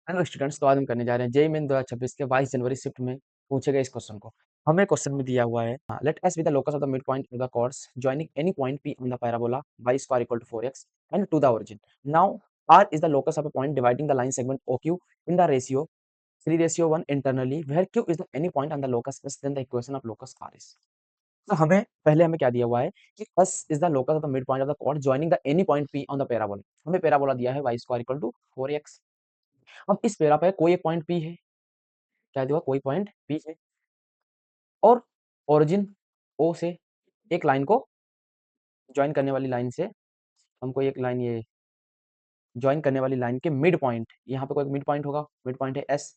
Hello students, तो आज हम करने जा रहे हैं जेईई मेन 2026 के 22 जनवरी शिफ्ट में पूछे गए इस क्वेश्चन को। हमें क्वेश्चन में दिया हुआ है, let S be the locus of the mid point of the chords joining any point P on the parabola y square equal to 4x and to the origin. Now r is the locus of a point dividing the line segment OQ in the ratio 3:1 internally where Q is the any point on the locus S, then the equation of locus R is। तो हमें क्या दिया हुआ है कि S is the locus of the midpoint of the chord joining the any point P on the parabola। हमें parabola दिया है y square equal to 4x। अब इस पेरा पे कोई एक पॉइंट P है, क्या दिया हुआ कोई पॉइंट P है, और ओरिजिन O से एक लाइन को जॉइन करने वाली लाइन से हमको एक लाइन ये जॉइन करने वाली लाइन के मिड पॉइंट, यहाँ पे कोई मिड पॉइंट होगा, मिड पॉइंट है S।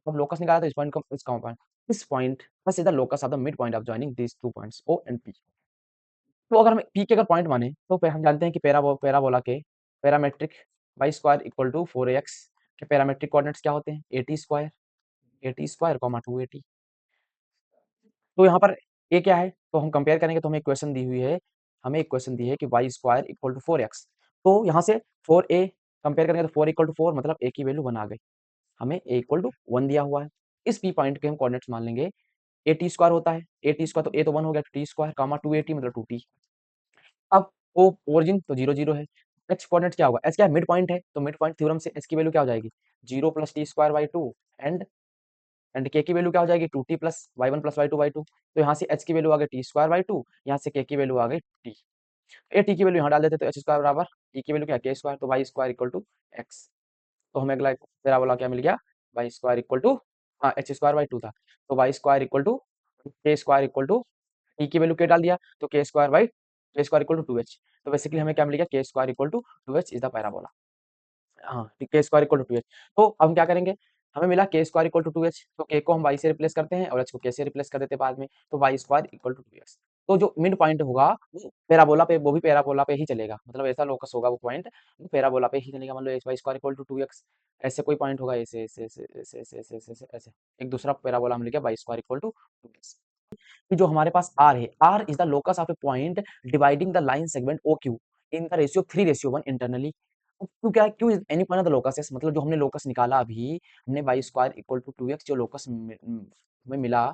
अब लोकस निकाला तो इस पॉइंट को इसका पॉइंट, इस पॉइंट बस is the locus of the mid point of joining these two points O and P। तो अगर हम P के अगर पॉइंट माने तो हम जानते हैं कि पैराबोला के parametric y square equal to 4x के पैरामेट्रिक कोऑर्डिनेट्स क्या होते हैं, AT स्क्वायर, 2AT। तो यहाँ पर ए क्या है, तो हम कंपेयर करेंगे तो हमें इक्वेशन दी हुई है, हमें इक्वेशन दी है कि Y square equal to 4x। तो यहाँ से 4a कंपेयर करेंगे तो 4 इक्वल टू 4 मतलब a की वैल्यू 1 आ गई, हमें a इक्वल टू 1 दिया हुआ है। इस p पॉइंट के हम कोऑर्डिनेट्स मान लेंगे, ए टी स्क्वायर होता है, ए टी स्क्वायर तो a तो 1 हो गया, टी स्क्वायर कामा 2at मतलब 2t। अब o ओरिजिन तो 0 0 है, h कोऑर्डिनेट क्या होगा, h क्या है, मिड पॉइंट है, तो मिड पॉइंट थ्योरम से h की वैल्यू क्या हो जाएगी, 0 plus T square by 2 and के की वैल्यू क्या हो जाएगी 2t plus y1 plus y2 तो यहाँ से h की वैल्यू आ गई t स्क्वायर बाई 2, यहाँ से k की वैल्यू आ गई t। ए टी की वैल्यू यहाँ डाल देते तो h स्क्वायर बराबर t की वैल्यू क्या k स्क्वायर, तो y square equal to x। तो हमें अगला पैराबोला क्या मिल गया, y स्क्वायर इक्वल टू, हाँ h स्क्वायर बाई 2 था, तो y square equal to k square equal to t की वैल्यू k डाल दिया तो k square by k square equal to 2h। तो बेसिकली हमें क्या मिल गया, k square equal to 2h is the parabola. हाँ, k square equal to 2h। तो अब हम क्या करेंगे, हमें मिला के स्क्वायर इक्वल टू 2h, तो के को हम y से रिप्लेस करते हैं और h को k से रिप्लेस कर देते हैं बाद में, तो y square equal to 2x। तो जो मिड पॉइंट होगा वो पैराबोला पे, वो भी पैराबोला पे ही चलेगा, मतलब ऐसा लोकस होगा वो पॉइंट, वो पैराबोला पे ही चलेगा। मान लो y square equal to 2x, ऐसे कोई पॉइंट होगा, ऐसे ऐसे ऐसे ऐसे ऐसे ऐसे ऐसे ऐसे ऐसे एक दूसरा पैराबोला हम लिखा y square equal to 2x। कि जो हमारे पास R है, R is the locus of A point dividing the line segment OQ in the ratio 3:1 internally. क्यों क्या है, क्यों is any point of the locus है, मतलब जो हमने लोकस निकाला अभी, हमने y square equal to 2x जो लोकस हमें मिला,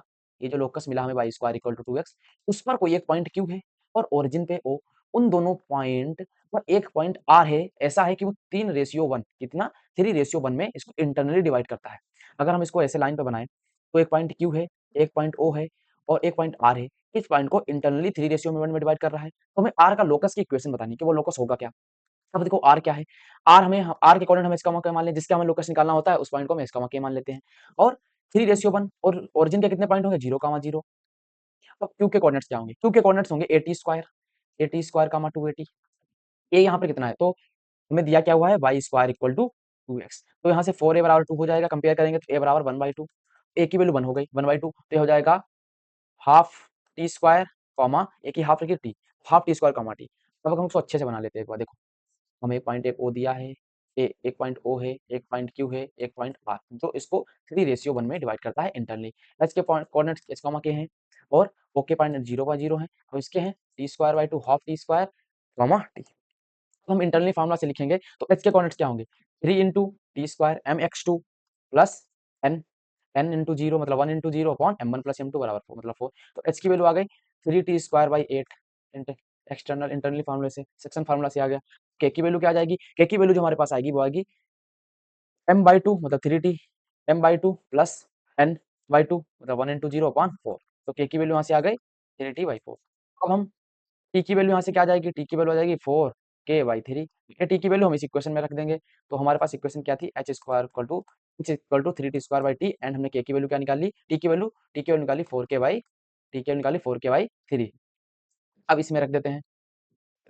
ये जो लोकस मिला हमें y square equal to 2x, उस पर कोई एक पॉइंट Q है और ओरिजिन पे O, उन दोनों पॉइंट पर एक पॉइंट R है, ऐसा है कि वो 3:1 कितना 3:1 में इसको इंटरनली डिवाइड करता है। अगर हम इसको ऐसे लाइन पे बनाएं तो एक पॉइंट Q है, एक पॉइंट O है और एक पॉइंट R है, इस पॉइंट को इंटरनली 3:1 में डिवाइड कर रहा है। तो हमें R का लोकस की इक्वेशन बतानी है कि वो लोकस होगा क्या। अब देखो R क्या है, R के कोऑर्डिनेट हम इसका k मान लें, जिसका हमें लोकस निकालना होता है उस पॉइंट को हम इसका k मान लेते हैं, और 3:1 और ओरिजिन के कितने पॉइंट होंगे 0,0। अब Q के कोऑर्डिनेट्स क्या होंगे, Q के कोऑर्डिनेट्स होंगे AT square comma 2AT। A यहाँ पर कितना है, तो हमें दिया क्या हुआ है y square equal to 2x, तो यहाँ से 4a बराबर 2 हो जाएगा, कंपेयर करेंगे तो a बराबर 1/2, a की वैल्यू 1 हो गई 1/2, तो ये हो जाएगा हाफ टी स्क्वायर कॉमा एक ही हाफ रखिए T, half T square comma T. अब हम उसको अच्छे से बना लेते हैं एक बार, देखो हमें एक पॉइंट एक ओ दिया है, एक पॉइंट ओ है, एक पॉइंट क्यू है, एक पॉइंट आर, जो इसको 3:1 में डिवाइड करता है इंटरनली। एच के कोऑर्डिनेट्स एच कॉमा के हैं और ओ के पॉइंट 0/0 है, और इसके हैं T square by 2 half T square comma T. तो हम इंटरनली फार्मूला से लिखेंगे तो एच के कोऑर्डिनेट्स क्या होंगे, 3 into t square m x two plus n, n into zero मतलब 1 into zero upon m1 plus m2 बराबर 4 मतलब 4। तो h की वैल्यू आ गई 3t square by 8 external internally फार्मूले से, सेक्शन फार्मूला से आ गया। k की वैल्यू क्या आ जाएगी, k की वैल्यू जो हमारे पास आएगी वो आएगी m/2 मतलब 3t m/2 प्लस n/2 मतलब 1 इंटू जीरो अपॉन 4। तो k की वैल्यू यहाँ से आ गई 3t/4। अब हम t की वैल्यू यहाँ से क्या आ जाएगी, t की वैल्यू आ जाएगी 4k/3। ये t की वैल्यू हम इस इक्वेशन में रख देंगे, तो हमारे पास इक्वेशन क्या थी, h square equal to 3t square by t, and हमने k की वैल्यू क्या निकाली, t की वैल्यू निकाली 4k/3। अब इसमें रख देते हैं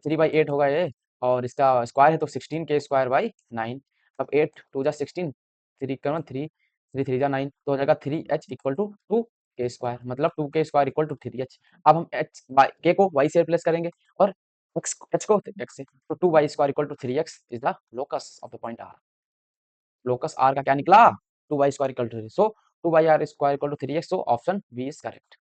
3/8 होगा ये, और इसका स्क्वायर है तो 16k² बाई 9। अब 8 2 जा 16, 3 का 3 3 3 जा 9, तो हो जाएगा 3h इक्वल टू 2k², मतलब 2k² इक्वल टू 3h। अब हम h k को y से रिप्लेस करेंगे और h को x से, तो 2y² equal to 3x is the locus of the point r। लोकस r का क्या निकला, 2y² equal to 3, so 2y r² equal to 3x, so option B is correct.